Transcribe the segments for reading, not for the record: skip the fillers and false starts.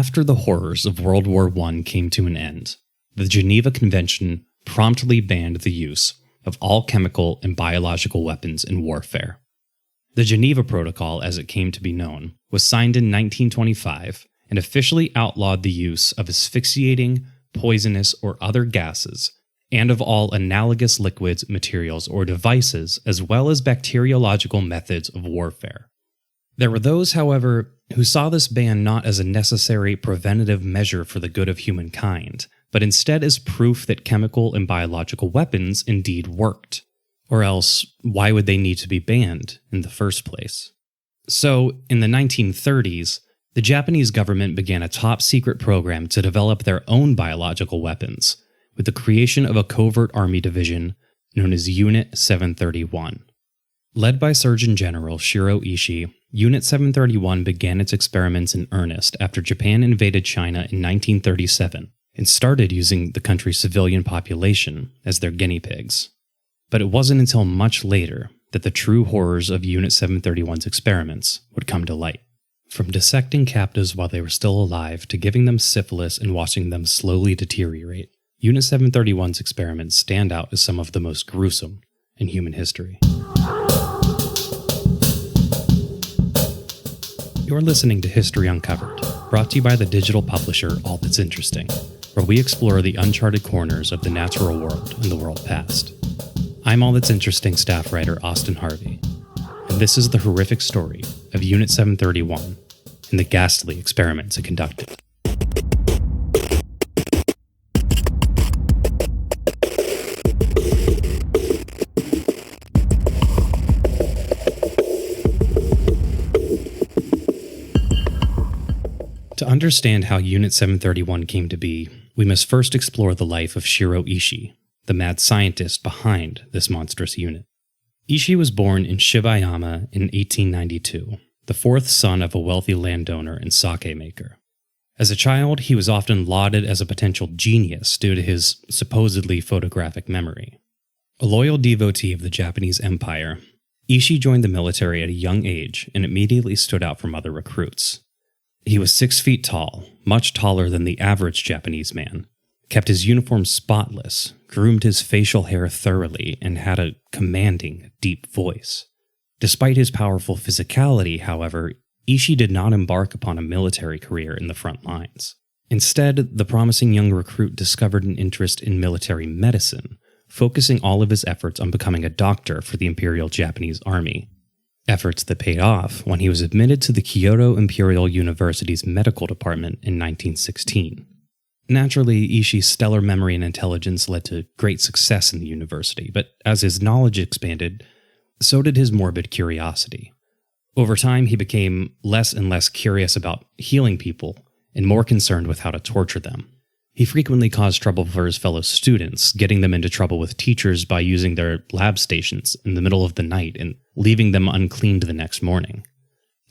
After the horrors of World War I came to an end, the Geneva Convention promptly banned the use of all chemical and biological weapons in warfare. The Geneva Protocol, as it came to be known, was signed in 1925 and officially outlawed the use of asphyxiating, poisonous, or other gases, and of all analogous liquids, materials, or devices, as well as bacteriological methods of warfare. There were those, however, who saw this ban not as a necessary preventative measure for the good of humankind, but instead as proof that chemical and biological weapons indeed worked. Or else, why would they need to be banned in the first place? So, in the 1930s, the Japanese government began a top-secret program to develop their own biological weapons, with the creation of a covert army division known as Unit 731. Led by Surgeon General Shiro Ishii, Unit 731 began its experiments in earnest after Japan invaded China in 1937 and started using the country's civilian population as their guinea pigs. But it wasn't until much later that the true horrors of Unit 731's experiments would come to light. From dissecting captives while they were still alive to giving them syphilis and watching them slowly deteriorate, Unit 731's experiments stand out as some of the most gruesome in human history. You're listening to History Uncovered, brought to you by the digital publisher All That's Interesting, where we explore the uncharted corners of the natural world and the world past. I'm All That's Interesting staff writer Austin Harvey, and this is the horrific story of Unit 731 and the ghastly experiments it conducted. To understand how Unit 731 came to be, we must first explore the life of Shiro Ishii, the mad scientist behind this monstrous unit. Ishii was born in Shibayama in 1892, the fourth son of a wealthy landowner and sake maker. As a child, he was often lauded as a potential genius due to his supposedly photographic memory. A loyal devotee of the Japanese Empire, Ishii joined the military at a young age and immediately stood out from other recruits. He was 6 feet tall, much taller than the average Japanese man, kept his uniform spotless, groomed his facial hair thoroughly, and had a commanding, deep voice. Despite his powerful physicality, however, Ishii did not embark upon a military career in the front lines. Instead, the promising young recruit discovered an interest in military medicine, focusing all of his efforts on becoming a doctor for the Imperial Japanese Army. Efforts that paid off when he was admitted to the Kyoto Imperial University's medical department in 1916. Naturally, Ishii's stellar memory and intelligence led to great success in the university, but as his knowledge expanded, so did his morbid curiosity. Over time, he became less and less curious about healing people and more concerned with how to torture them. He frequently caused trouble for his fellow students, getting them into trouble with teachers by using their lab stations in the middle of the night and leaving them uncleaned the next morning.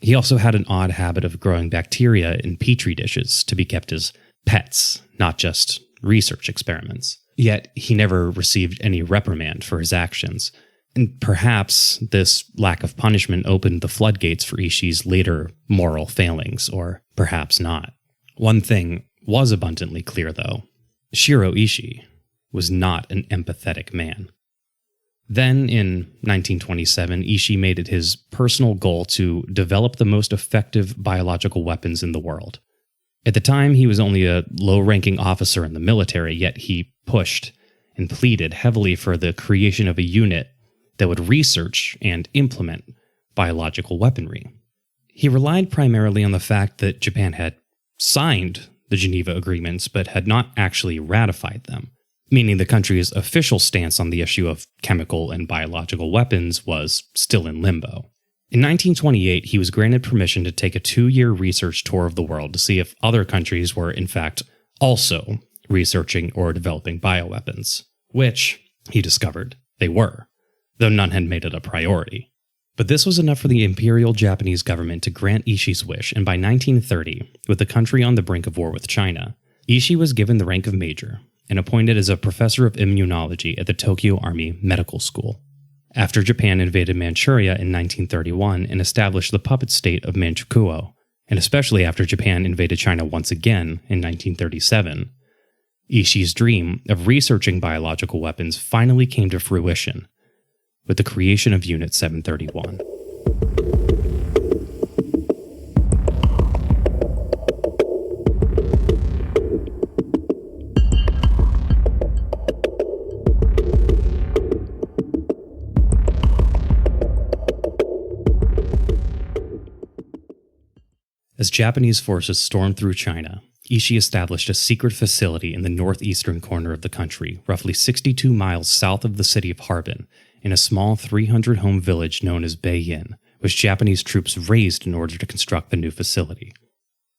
He also had an odd habit of growing bacteria in petri dishes to be kept as pets, not just research experiments. Yet he never received any reprimand for his actions, and perhaps this lack of punishment opened the floodgates for Ishii's later moral failings, or perhaps not. One thing was abundantly clear, though. Shiro Ishii was not an empathetic man. Then, in 1927, Ishii made it his personal goal to develop the most effective biological weapons in the world. At the time, he was only a low-ranking officer in the military, yet he pushed and pleaded heavily for the creation of a unit that would research and implement biological weaponry. He relied primarily on the fact that Japan had signed the Geneva Agreements but had not actually ratified them, meaning the country's official stance on the issue of chemical and biological weapons was still in limbo. In 1928, he was granted permission to take a 2-year research tour of the world to see if other countries were, in fact, also researching or developing bioweapons, which, he discovered, they were, though none had made it a priority. But this was enough for the Imperial Japanese government to grant Ishii's wish, and by 1930, with the country on the brink of war with China, Ishii was given the rank of major and appointed as a professor of immunology at the Tokyo Army Medical School. After Japan invaded Manchuria in 1931 and established the puppet state of Manchukuo and especially after Japan invaded China once again in 1937. Ishii's dream of researching biological weapons finally came to fruition with the creation of Unit 731. As Japanese forces stormed through China, Ishii established a secret facility in the northeastern corner of the country, roughly 62 miles south of the city of Harbin, in a small 300-home village known as Beiyin, which Japanese troops razed in order to construct the new facility.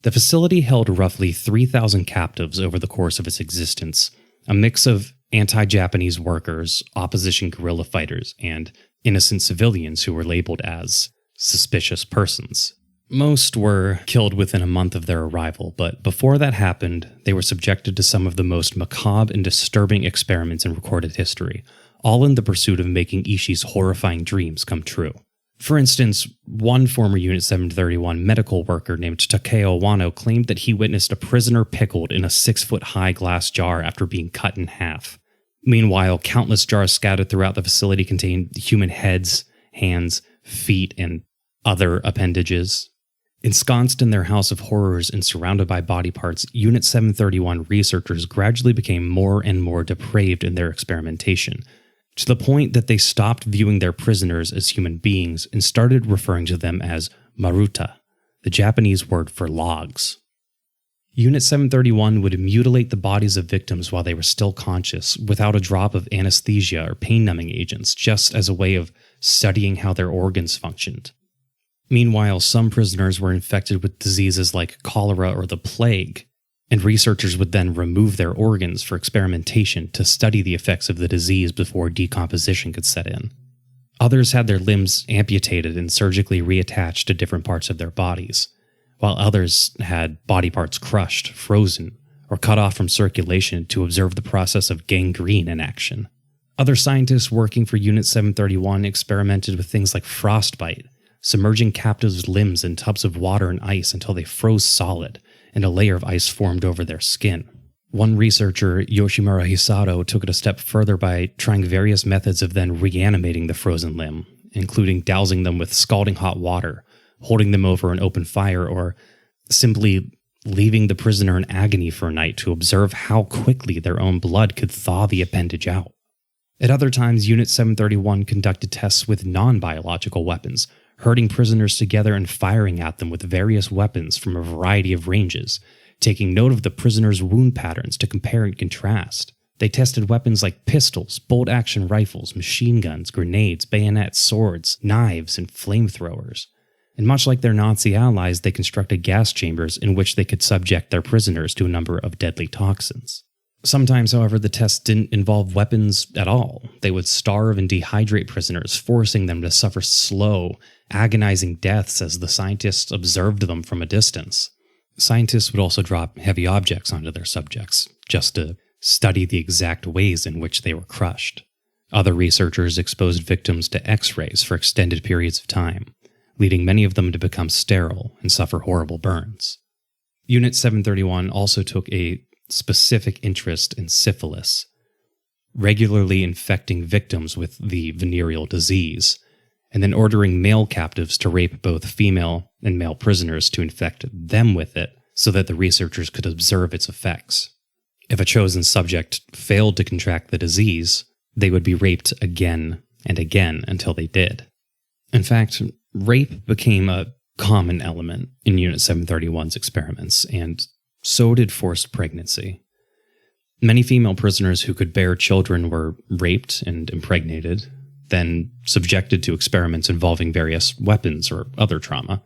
The facility held roughly 3,000 captives over the course of its existence, a mix of anti-Japanese workers, opposition guerrilla fighters, and innocent civilians who were labeled as suspicious persons. Most were killed within a month of their arrival, but before that happened, they were subjected to some of the most macabre and disturbing experiments in recorded history, all in the pursuit of making Ishii's horrifying dreams come true. For instance, one former Unit 731 medical worker named Takeo Wano claimed that he witnessed a prisoner pickled in a 6-foot-high glass jar after being cut in half. Meanwhile, countless jars scattered throughout the facility contained human heads, hands, feet, and other appendages. Ensconced in their house of horrors and surrounded by body parts, Unit 731 researchers gradually became more and more depraved in their experimentation, to the point that they stopped viewing their prisoners as human beings and started referring to them as maruta, the Japanese word for logs. Unit 731 would mutilate the bodies of victims while they were still conscious, without a drop of anesthesia or pain-numbing agents, just as a way of studying how their organs functioned. Meanwhile, some prisoners were infected with diseases like cholera or the plague, and researchers would then remove their organs for experimentation to study the effects of the disease before decomposition could set in. Others had their limbs amputated and surgically reattached to different parts of their bodies, while others had body parts crushed, frozen, or cut off from circulation to observe the process of gangrene in action. Other scientists working for Unit 731 experimented with things like frostbite, submerging captives' limbs in tubs of water and ice until they froze solid, and a layer of ice formed over their skin. One researcher, Yoshimura Hisato, took it a step further by trying various methods of then reanimating the frozen limb, including dousing them with scalding hot water, holding them over an open fire, or simply leaving the prisoner in agony for a night to observe how quickly their own blood could thaw the appendage out. At other times, Unit 731 conducted tests with non-biological weapons, herding prisoners together and firing at them with various weapons from a variety of ranges, taking note of the prisoners' wound patterns to compare and contrast. They tested weapons like pistols, bolt-action rifles, machine guns, grenades, bayonets, swords, knives, and flamethrowers. And much like their Nazi allies, they constructed gas chambers in which they could subject their prisoners to a number of deadly toxins. Sometimes, however, the tests didn't involve weapons at all. They would starve and dehydrate prisoners, forcing them to suffer slow, agonizing deaths as the scientists observed them from a distance. Scientists would also drop heavy objects onto their subjects, just to study the exact ways in which they were crushed. Other researchers exposed victims to X-rays for extended periods of time, leading many of them to become sterile and suffer horrible burns. Unit 731 also took a specific interest in syphilis, regularly infecting victims with the venereal disease, and then ordering male captives to rape both female and male prisoners to infect them with it so that the researchers could observe its effects. If a chosen subject failed to contract the disease, they would be raped again and again until they did. In fact, rape became a common element in Unit 731's experiments, and so did forced pregnancy. Many female prisoners who could bear children were raped and impregnated, then subjected to experiments involving various weapons or other trauma.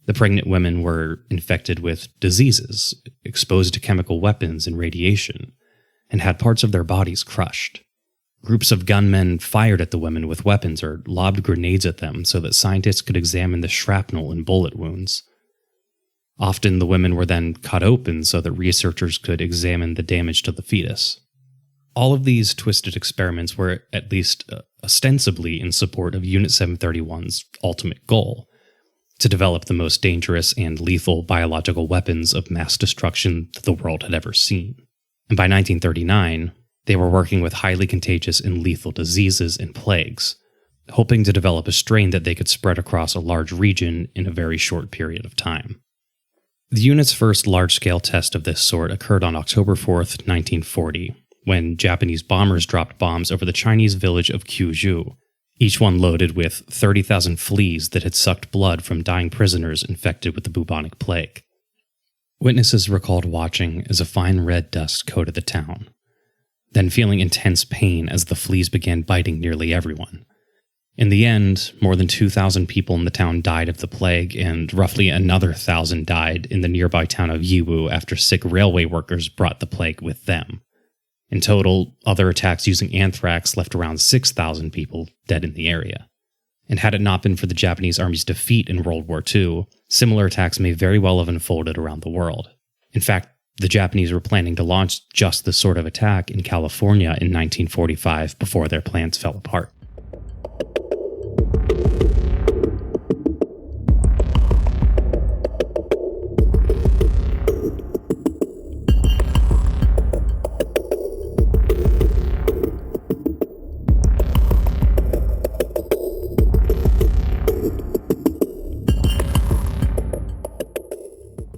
The pregnant women were infected with diseases, exposed to chemical weapons and radiation, and had parts of their bodies crushed. Groups of gunmen fired at the women with weapons or lobbed grenades at them so that scientists could examine the shrapnel and bullet wounds. Often the women were then cut open so that researchers could examine the damage to the fetus. All of these twisted experiments were at least ostensibly in support of Unit 731's ultimate goal, to develop the most dangerous and lethal biological weapons of mass destruction that the world had ever seen. And by 1939, they were working with highly contagious and lethal diseases and plagues, hoping to develop a strain that they could spread across a large region in a very short period of time. The unit's first large-scale test of this sort occurred on October 4th, 1940, when Japanese bombers dropped bombs over the Chinese village of Kyushu, each one loaded with 30,000 fleas that had sucked blood from dying prisoners infected with the bubonic plague. Witnesses recalled watching as a fine red dust coated the town, then feeling intense pain as the fleas began biting nearly everyone. In the end, more than 2,000 people in the town died of the plague, and roughly another 1,000 died in the nearby town of Yiwu after sick railway workers brought the plague with them. In total, other attacks using anthrax left around 6,000 people dead in the area. And had it not been for the Japanese army's defeat in World War II, similar attacks may very well have unfolded around the world. In fact, the Japanese were planning to launch just this sort of attack in California in 1945 before their plans fell apart.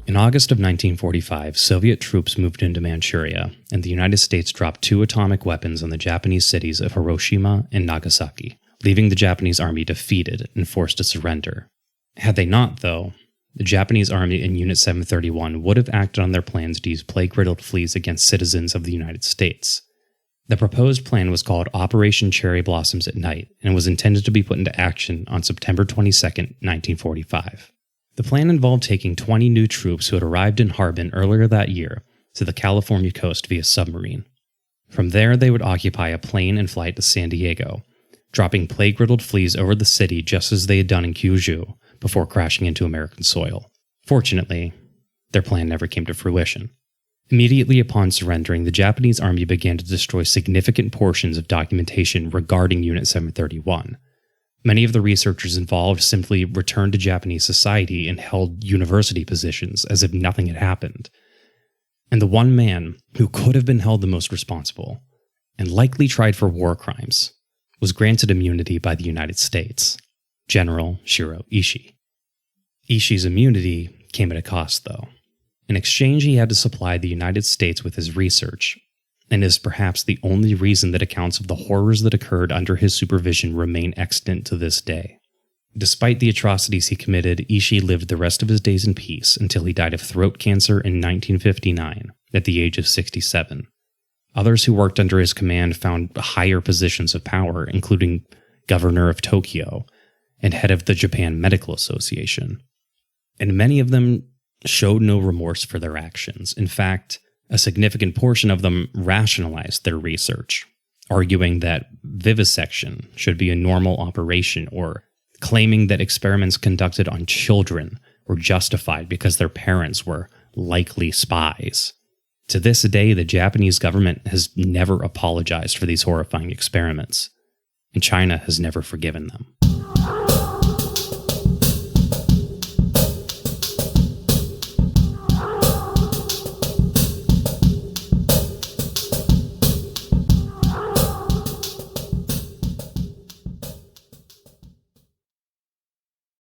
In August of 1945, Soviet troops moved into Manchuria, and the United States dropped 2 atomic weapons on the Japanese cities of Hiroshima and Nagasaki, leaving the Japanese army defeated and forced to surrender. Had they not, though, the Japanese army and Unit 731 would have acted on their plans to use plague-riddled fleas against citizens of the United States. The proposed plan was called Operation Cherry Blossoms at Night and was intended to be put into action on September 22, 1945. The plan involved taking 20 new troops who had arrived in Harbin earlier that year to the California coast via submarine. From there, they would occupy a plane and flight to San Diego, dropping plague-riddled fleas over the city just as they had done in Kyushu before crashing into American soil. Fortunately, their plan never came to fruition. Immediately upon surrendering, the Japanese army began to destroy significant portions of documentation regarding Unit 731. Many of the researchers involved simply returned to Japanese society and held university positions as if nothing had happened. And the one man who could have been held the most responsible, and likely tried for war crimes, was granted immunity by the United States, General Shiro Ishii. Ishii's immunity came at a cost, though. In exchange, he had to supply the United States with his research, and is perhaps the only reason that accounts of the horrors that occurred under his supervision remain extant to this day. Despite the atrocities he committed, Ishii lived the rest of his days in peace until he died of throat cancer in 1959, at the age of 67. Others who worked under his command found higher positions of power, including governor of Tokyo and head of the Japan Medical Association. And many of them showed no remorse for their actions. In fact, a significant portion of them rationalized their research, arguing that vivisection should be a normal operation, or claiming that experiments conducted on children were justified because their parents were likely spies. To this day, the Japanese government has never apologized for these horrifying experiments, and China has never forgiven them.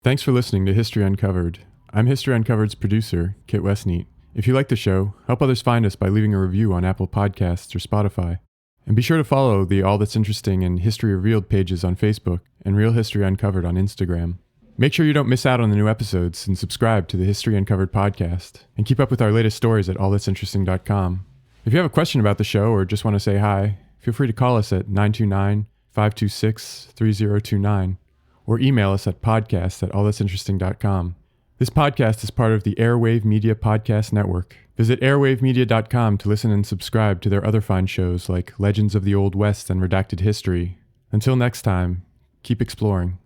Thanks for listening to History Uncovered. I'm History Uncovered's producer, Kit Westneat. If you like the show, help others find us by leaving a review on Apple Podcasts or Spotify. And be sure to follow the All That's Interesting and History Revealed pages on Facebook and Real History Uncovered on Instagram. Make sure you don't miss out on the new episodes and subscribe to the History Uncovered podcast. And keep up with our latest stories at allthat'sinteresting.com. If you have a question about the show or just want to say hi, feel free to call us at 929-526-3029. or email us at podcast@allthat'sinteresting.com. This podcast is part of the Airwave Media Podcast Network. Visit airwavemedia.com to listen and subscribe to their other fine shows like Legends of the Old West and Redacted History. Until next time, keep exploring.